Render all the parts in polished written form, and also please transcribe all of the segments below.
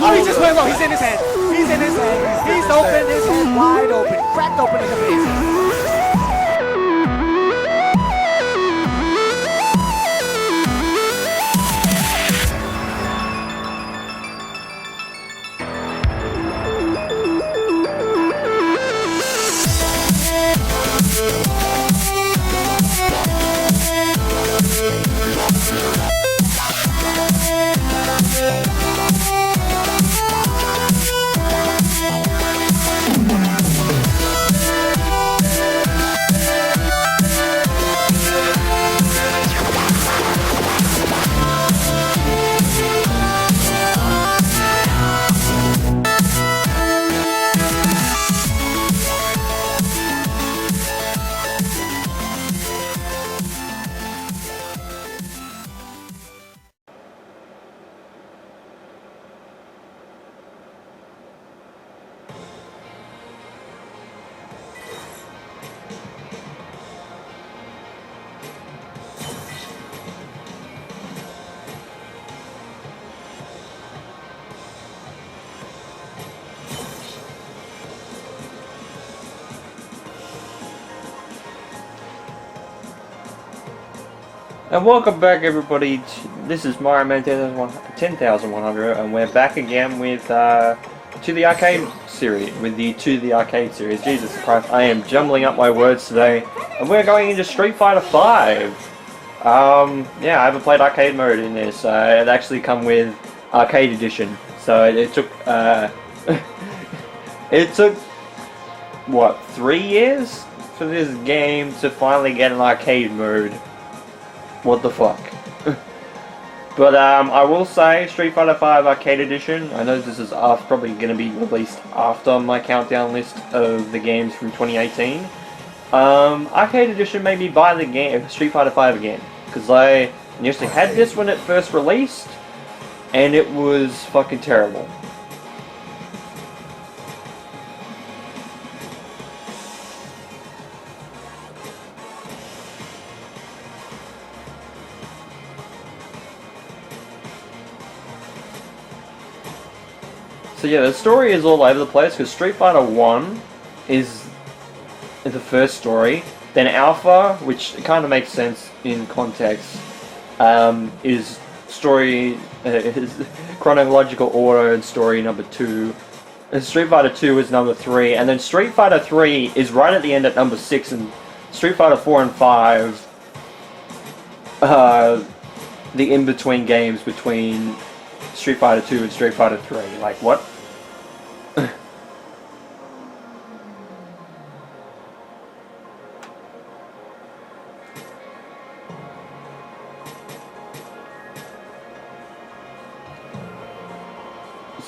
Oh, he just went low. He's in his head. He's in his head. He's open. His head wide open. Cracked open like a vase. And welcome back, everybody. This is Mario Man 10,100, and we're back again with To the Arcade series. With the To the Arcade series. Jesus Christ, I am jumbling up my words today, and we're going into Street Fighter 5. Yeah, I haven't played arcade mode in this. It actually come with Arcade Edition, so it took it took what, 3 years for this game to finally get an arcade mode. What the fuck? But I will say, Street Fighter 5 Arcade Edition, I know this is probably going to be released after my countdown list of the games from 2018. Arcade Edition made me buy the game, Street Fighter 5 again, because I initially had this when it first released, and it was fucking terrible. So yeah, the story is all over the place, because Street Fighter 1 is the first story, then Alpha, which kind of makes sense in context, is story, is chronological order and story number 2, and Street Fighter 2 is number 3, and then Street Fighter 3 is right at the end at number 6, and Street Fighter 4 and 5, the in-between games between Street Fighter 2 and Street Fighter 3, like what?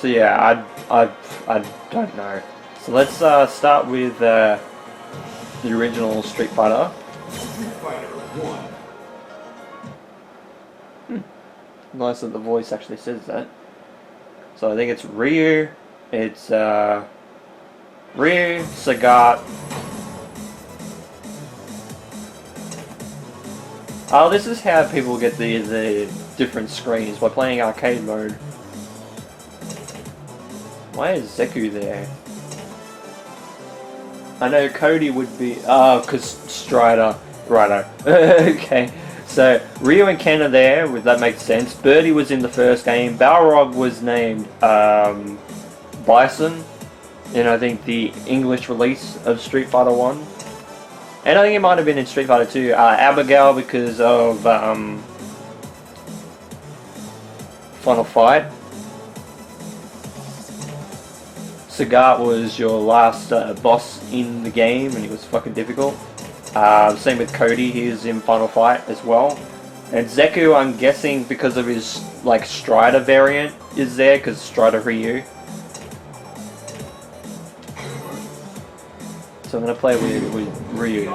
So yeah, I don't know. So let's start with the original Street Fighter. Street Fighter 1. Nice that the voice actually says that. So I think it's Ryu, it's Ryu, Sagat. Oh, this is how people get the different screens by playing arcade mode. Why is Zeku there? I know Cody would be... Oh, because Strider. Righto. Okay. So, Ryu and Ken are there, that makes sense. Birdie was in the first game. Balrog was named Bison in, I think, the English release of Street Fighter 1. And I think it might have been in Street Fighter 2. Abigail because of Final Fight. Sagat was your last boss in the game, and he was fucking difficult. Same with Cody, he is in Final Fight as well. And Zeku, I'm guessing because of his like Strider variant is there, because Strider Ryu. So I'm gonna play with Ryu.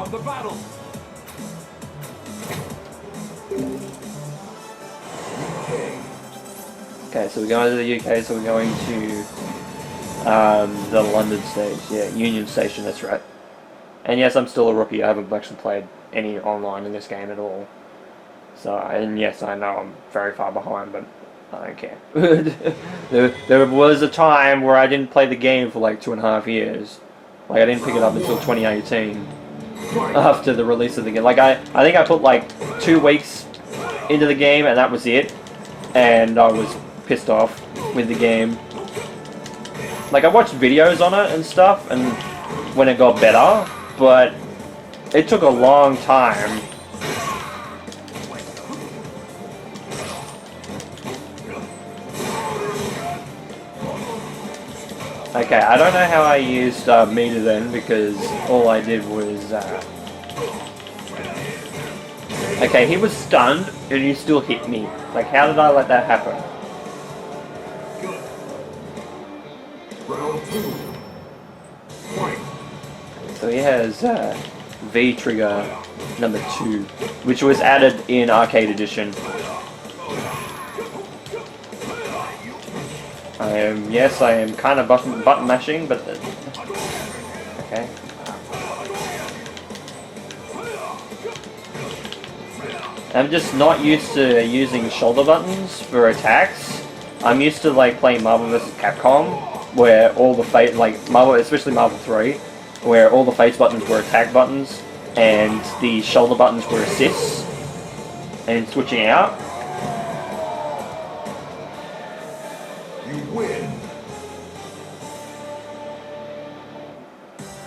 Okay, so we're going to the UK, so we're going to the London stage, yeah, Union Station, that's right. And yes, I'm still a rookie, I haven't actually played any online in this game at all. So, and yes, I know I'm very far behind, but I don't care. there was a time where I didn't play the game for like 2.5 years. Like I didn't pick it up until 2018 after the release of the game. Like I think I put like 2 weeks into the game and that was it. And I was pissed off with the game. Like I watched videos on it and stuff, and when it got better, but it took a long time. Okay, I don't know how I used meter then, because all I did was... Okay, he was stunned, and he still hit me. Like, how did I let that happen? So he has V trigger number 2, which was added in Arcade Edition. Yes, I am kind of button mashing, but... Okay. I'm just not used to using shoulder buttons for attacks. I'm used to like playing Marvel vs. Capcom, where all the face, like Marvel, especially Marvel 3, where all the face buttons were attack buttons, and the shoulder buttons were assists, and switching out.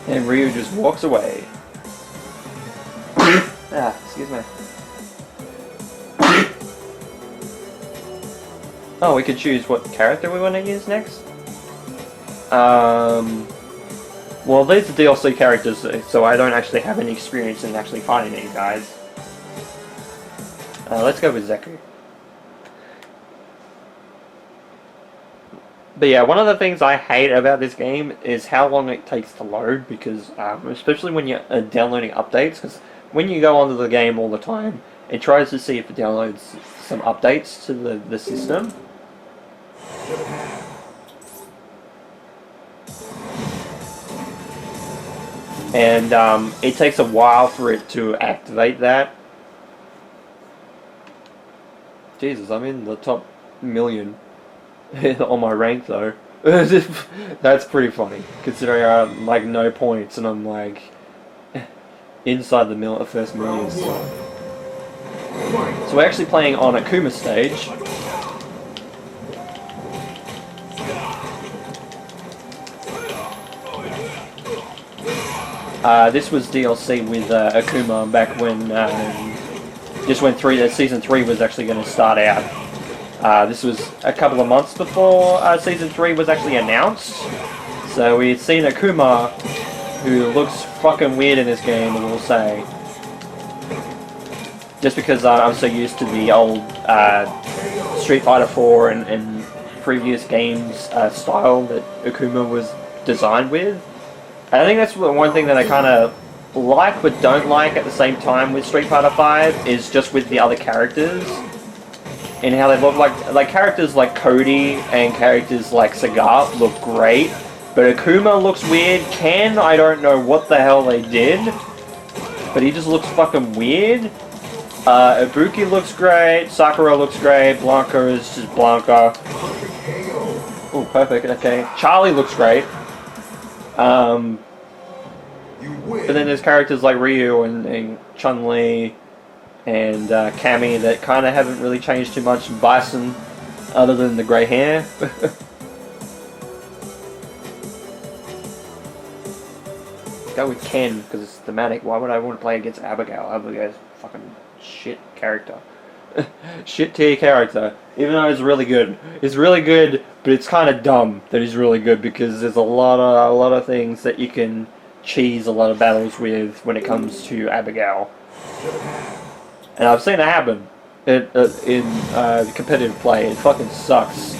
And Ryu just walks away. Excuse me. Oh, we could choose what character we want to use next? Well, these are DLC characters, so I don't actually have any experience in actually fighting these guys. Let's go with Zeku. But yeah, one of the things I hate about this game is how long it takes to load, because especially when you're downloading updates, because when you go onto the game all the time, it tries to see if it downloads some updates to the system. And it takes a while for it to activate that. Jesus, I'm in the top 1,000,000 on my rank though. That's pretty funny, considering I have like no points and I'm like inside the first 1,000,000 still. So we're actually playing on Akuma stage. This was DLC with Akuma back when just when season 3 was actually going to start out. This was a couple of months before season 3 was actually announced. So we'd seen Akuma, who looks fucking weird in this game, I will say. Just because I'm so used to the old Street Fighter 4 and previous games style that Akuma was designed with. And I think that's one thing that I kind of like but don't like at the same time with Street Fighter 5 is just with the other characters and how they look. Like characters like Cody and characters like Sagat look great, but Akuma looks weird. Ken, I don't know what the hell they did, but he just looks fucking weird. Ibuki looks great, Sakura looks great, Blanca is just Blanca. Oh, perfect, okay. Charlie looks great. But then there's characters like Ryu and Chun-Li and Cammy that kind of haven't really changed too much. Bison, other than the grey hair. Go with Ken because it's thematic. Why would I want to play against Abigail? Abigail's fucking shit character. Shit tier character. Even though it's really good. It's really good, but it's kind of dumb that he's really good because there's a lot of things that you can cheese a lot of battles with when it comes to Abigail. And I've seen it happen in competitive play. It fucking sucks.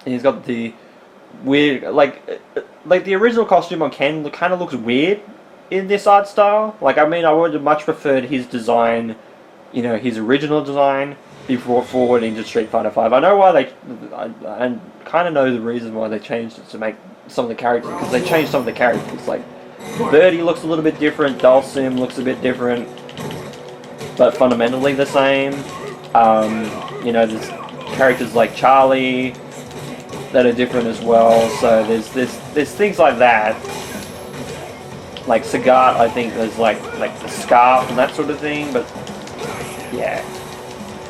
And he's got the weird, like the original costume on Ken kind of looks weird in this art style. Like, I mean, I would have much preferred his design, you know, his original design, be brought forward into Street Fighter 5. I know why I kind of know the reason why they changed it to make some of the characters, because they changed some of the characters. Like, Birdie looks a little bit different, Dhalsim looks a bit different. but fundamentally the same. You know, there's characters like Charlie that are different as well. So there's things like that. Like Sagat, I think there's like the scarf and that sort of thing. But yeah,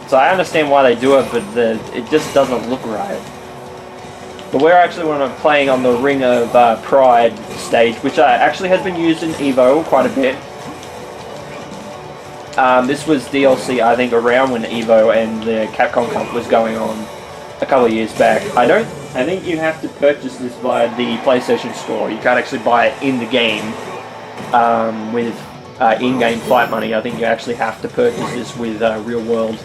so I understand why they do it, but it just doesn't look right. But we're actually playing on the Ring of Pride stage, which actually has been used in Evo quite a bit. This was DLC, I think, around when Evo and the Capcom Cup was going on a couple of years back. I think you have to purchase this via the PlayStation Store. You can't actually buy it in the game with in-game fight money. I think you actually have to purchase this with real-world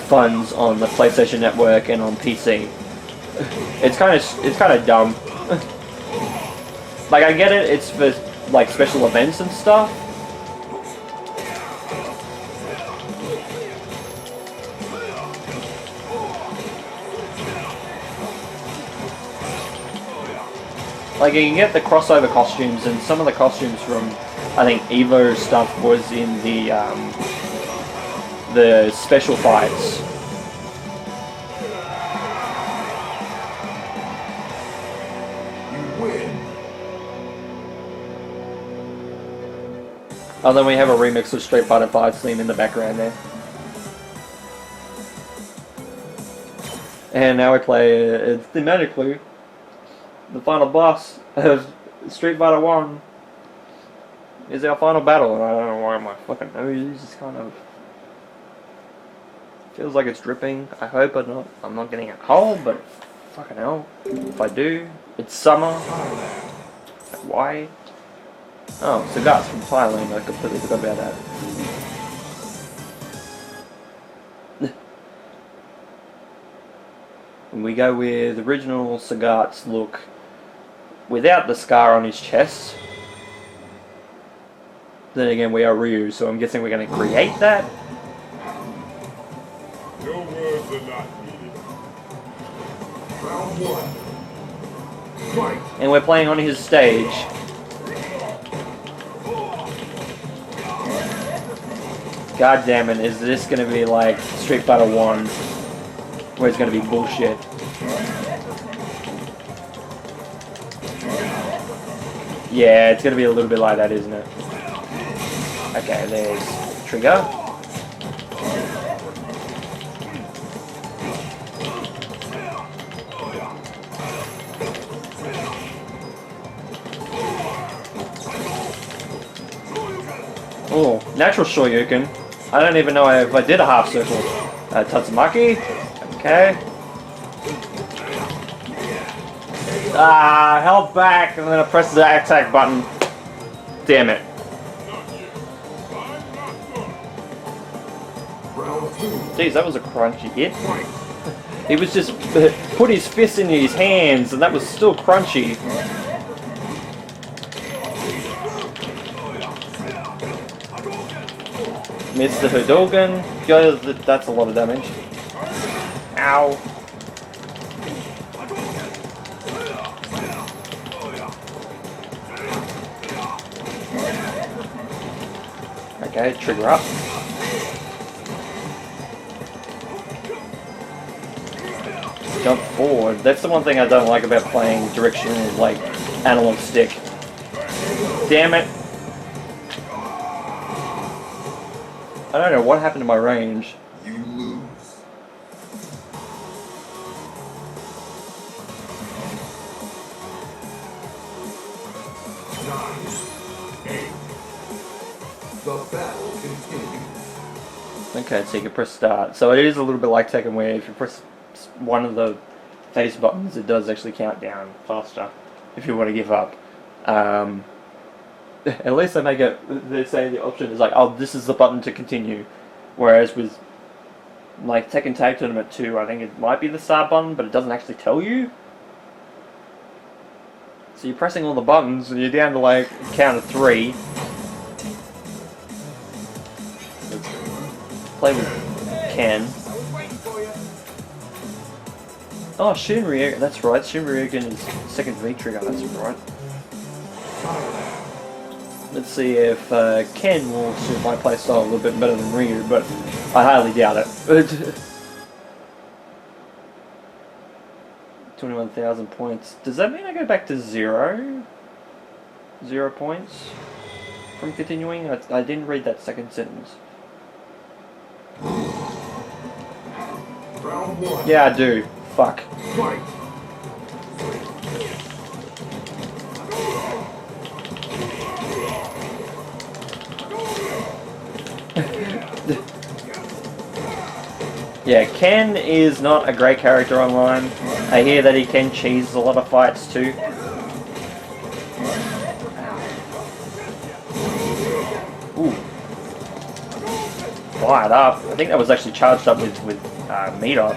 funds on the PlayStation Network and on PC. It's kind of dumb. Like, I get it, it's for like special events and stuff. Like, you can get the crossover costumes, and some of the costumes from, I think, Evo stuff was in the special fights. Oh, then we have a remix of Street Fighter V theme in the background there. And now we play thematically the final boss of Street Fighter 1 is our final battle, and I don't know why my fucking nose is kind of feels like it's dripping. I hope I'm not getting a cold, but fucking hell, if I do, it's summer. Why? Oh, Sagat's from Thailand. I completely forgot about that. And we go with original Sagat's look without the scar on his chest. Then again, we are Ryu, so I'm guessing we're going to create that. No words are not needed. Round one. Fight. And we're playing on his stage. God damn it, is this going to be like Street Fighter 1, where it's going to be bullshit? Yeah, it's going to be a little bit like that, isn't it? Okay, there's trigger. Oh, natural Shoryuken. I don't even know if I did a half circle. Tatsumaki. Okay. Held back, and then I pressed the attack button. Damn it. Jeez, that was a crunchy hit. He was just put his fist in his hands, and that was still crunchy. Missed the Hadouken. Yo, that's a lot of damage. Ow. Okay, trigger up. Jump forward. That's the one thing I don't like about playing directional, like, analog stick. Damn it. I don't know what happened to my range. You lose. 9, 8. The battle continues. Okay, so you can press start. So it is a little bit like Tekken, where if you press one of the face buttons, it does actually count down faster if you want to give up. At least they make it, they say the option is like, oh, this is the button to continue. Whereas with like Tekken Tag Tournament 2, I think it might be the start button, but it doesn't actually tell you. So you're pressing all the buttons and you're down to like count of 3. Let's play with Ken. Oh, Shinryu, that's right, Shinryu is second V trigger, that's right. Let's see if Ken will suit my playstyle a little bit better than Ryu, but I highly doubt it. 21,000 points. Does that mean I go back to 0? 0 points from continuing? I didn't read that second sentence. Round 1. Yeah, I do. Fuck. Fight. Yeah, Ken is not a great character online. I hear that he can cheese a lot of fights too. Ooh. Fired up. I think that was actually charged up with meter.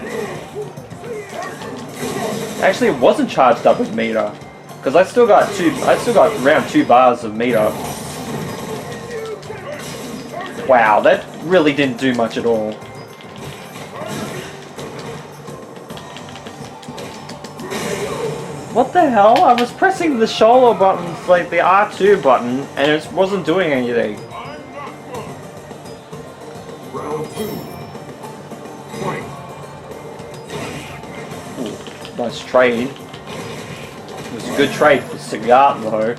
Actually, it wasn't charged up with meter. Because I still got around 2 bars of meter. Wow, that really didn't do much at all. What the hell? I was pressing the shoulder buttons, like the R2 button, and it wasn't doing anything. Round 2. Fight. Ooh, nice trade. It was a good trade for Sagat though.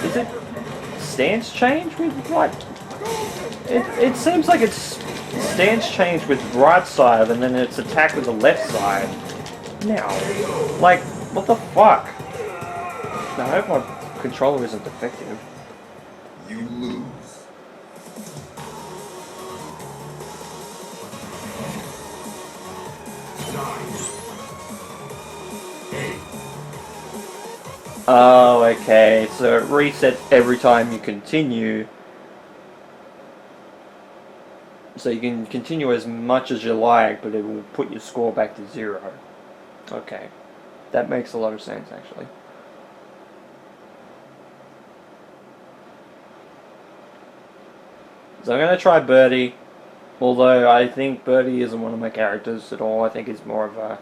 Is it stance change with what? It seems like it's stance change with right side and then it's attack with the left side. Now, like, what the fuck? I hope my controller isn't defective. You lose. 9. 8. Oh, okay. So it resets every time you continue. So you can continue as much as you like, but it will put your score back to 0. Okay. That makes a lot of sense, actually. So I'm going to try Birdie. Although I think Birdie isn't one of my characters at all. I think he's more of a...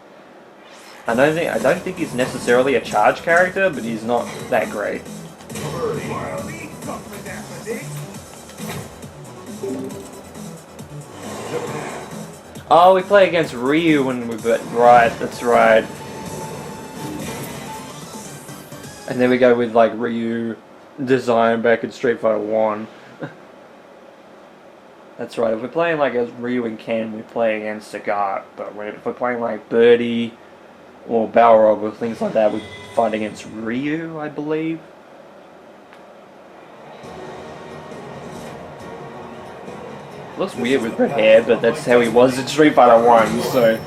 I don't think he's necessarily a charge character, but he's not that great. Oh, we play against Ryu when we bet. Right, that's right. And then we go with like Ryu design back in Street Fighter 1. That's right, if we're playing like as Ryu and Ken, we play against Sagat, but if we're playing like Birdie or Balrog or things like that, we fight against Ryu, I believe. Looks weird with red hair, but that's how he was in Street Fighter 1, so...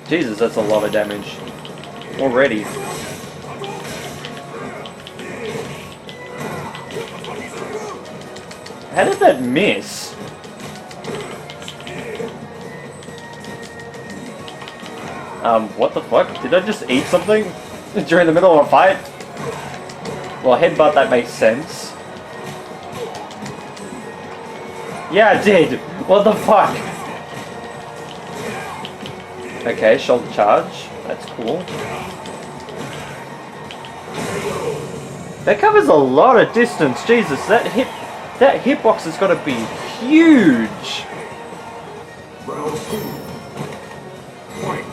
Jesus, that's a lot of damage. Already. How did that miss? What the fuck? Did I just eat something during the middle of a fight? Well, headbutt, that makes sense. Yeah, I did! What the fuck? Okay, shoulder charge. That's cool. That covers a lot of distance. Jesus, that hitbox has got to be huge. Round 2. Fight.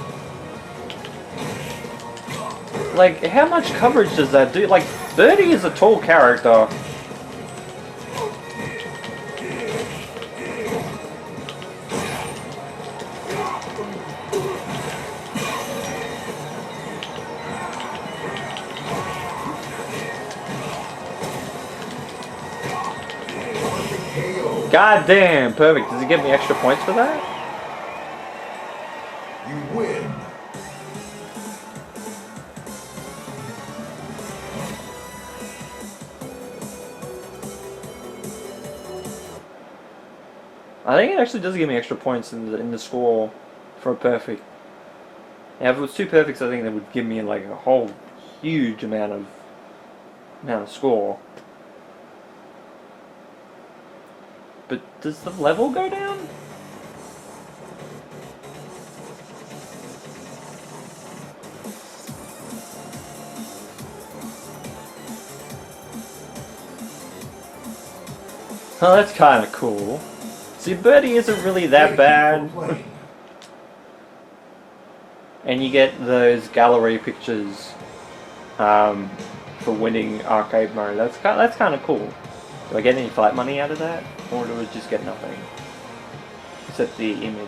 Like, how much coverage does that do? Like, Birdie is a tall character. God damn, perfect. Does he give me extra points for that? You win. I think it actually does give me extra points in the score for a perfect. Yeah, if it was 2 perfects, I think that would give me like a whole huge amount of score. but does the level go down? Oh, that's kind of cool. See, Birdie isn't really that bad. And you get those gallery pictures for winning arcade mode. That's kind of cool. Do I get any flight money out of that, or do I just get nothing except the image?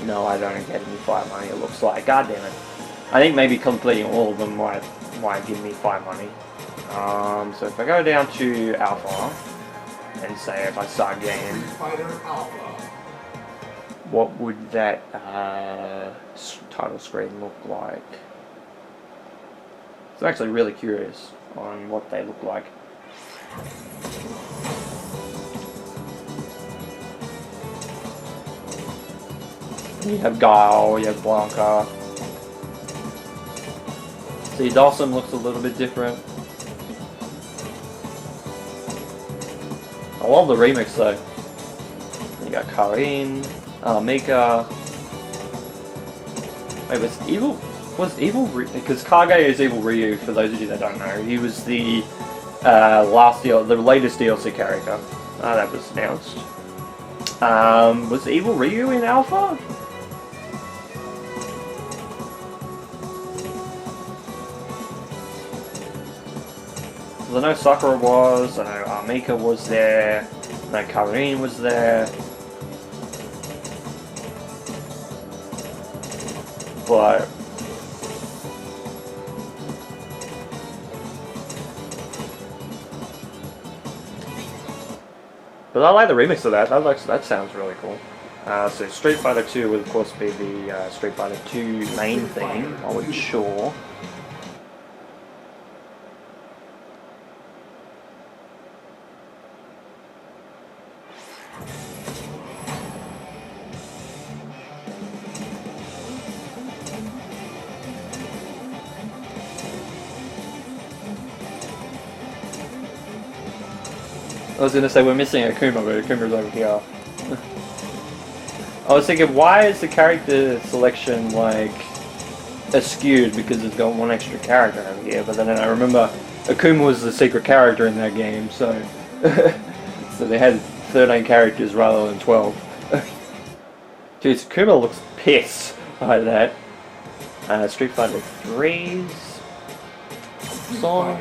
No, I don't get any flight money. It looks like. God damn it! I think maybe completing all of them might give me flight money. So if I go down to Alpha and say if I start game. Fighter Alpha. What would that title screen look like? So I'm actually really curious on what they look like. You have Guile, you have Blanca. See, Dawson looks a little bit different. I love the remix though. You got Karin. Mika. Wait, was Evil because Kage is Evil Ryu, for those of you that don't know. He was the the latest DLC character that was announced. Was Evil Ryu in Alpha? I know Sakura was, I know Mika was there, I know Karin was there. But I like the remix of that. That sounds really cool. So Street Fighter 2 would of course be the Street Fighter 2 main theme, I would sure. I was gonna say we're missing Akuma, but Akuma's over here. I was thinking, why is the character selection like skewed because it's got one extra character over here? But then I remember Akuma was the secret character in that game, so so they had 13 characters rather than 12. Dude, Akuma looks pissed by that. Street Fighter 3's song.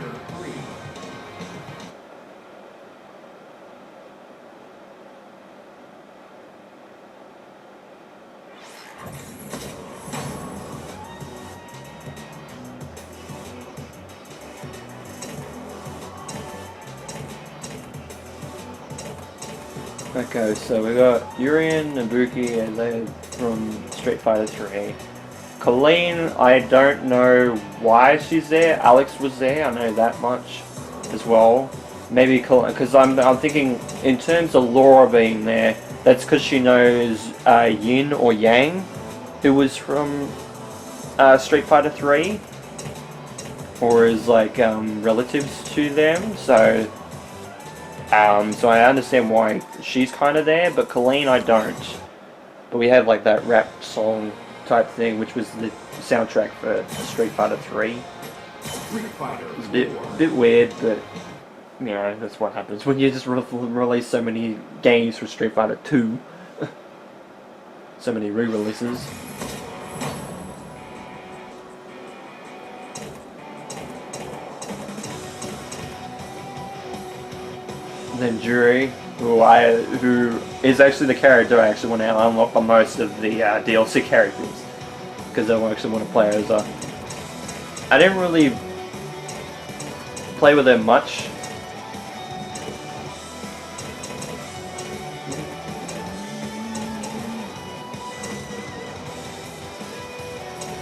Okay, so we got Urien, Ibuki, and they're from Street Fighter 3. Colleen, I don't know why she's there. Alex was there, I know that much as well. Maybe because I'm thinking in terms of Laura being there, that's because she knows Yin or Yang, who was from Street Fighter 3, or is like relatives to them. So I understand why she's kind of there, but Colleen I don't. But we have like that rap song type thing, which was the soundtrack for Street Fighter 3. It's a bit weird, but you know, that's what happens when you just release so many games for Street Fighter 2. So many re-releases. Then Jury, who is actually the character I actually want to unlock the most of the DLC characters, because I actually want to play as her. I didn't really play with her much.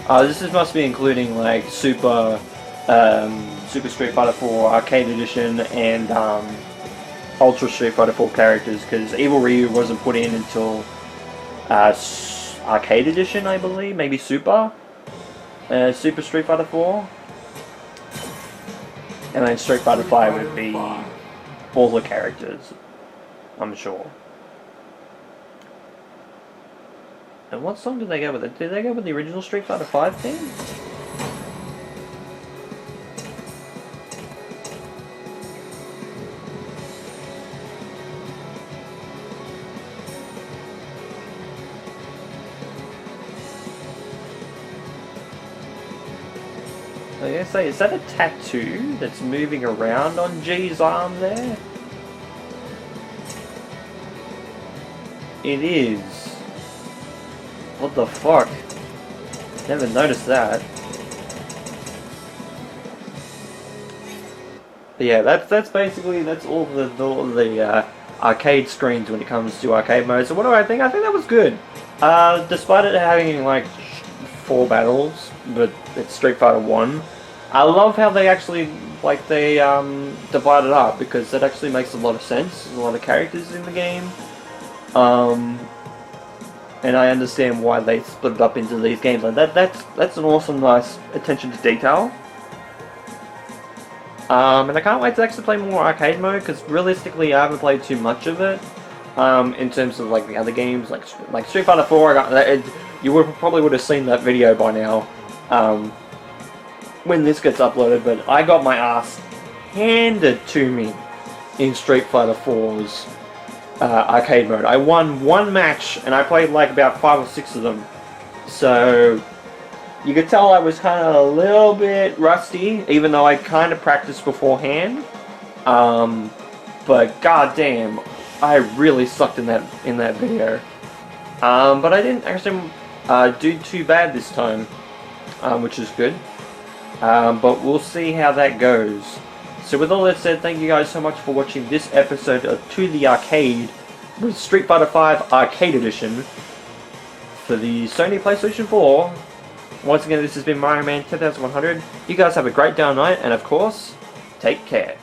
This must be including like Super Street Fighter 4 Arcade Edition and Ultra Street Fighter 4 characters, because Evil Ryu wasn't put in until Arcade Edition, I believe, maybe Super Street Fighter 4, and then Street Fighter 5 would be all the characters, I'm sure. And what song did they go with? Did they go with the original Street Fighter V theme? I was gonna say, is that a tattoo that's moving around on G's arm there? It is. What the fuck? Never noticed that. But yeah, that's basically all the arcade screens when it comes to arcade mode. So what do I think? I think that was good. Despite it having like 4 battles, but it's Street Fighter 1. I love how they actually divide it up, because that actually makes a lot of sense. There's a lot of characters in the game. And I understand why they split it up into these games. Like that's an awesome, nice attention to detail. And I can't wait to actually play more arcade mode, because realistically I haven't played too much of it. In terms of like the other games, like Street Fighter 4, you probably would have seen that video by now, when this gets uploaded. But I got my ass handed to me in Street Fighter 4's arcade mode. I won 1 match, and I played like about 5 or 6 of them. So you could tell I was kind of a little bit rusty, even though I kind of practiced beforehand. But goddamn, I really sucked in that video. But I didn't actually do too bad this time, which is good. But we'll see how that goes. So with all that said, thank you guys so much for watching this episode of To The Arcade with Street Fighter V Arcade Edition for the Sony PlayStation 4. Once again, this has been Mario Man 10100. You guys have a great day or night, and of course, take care.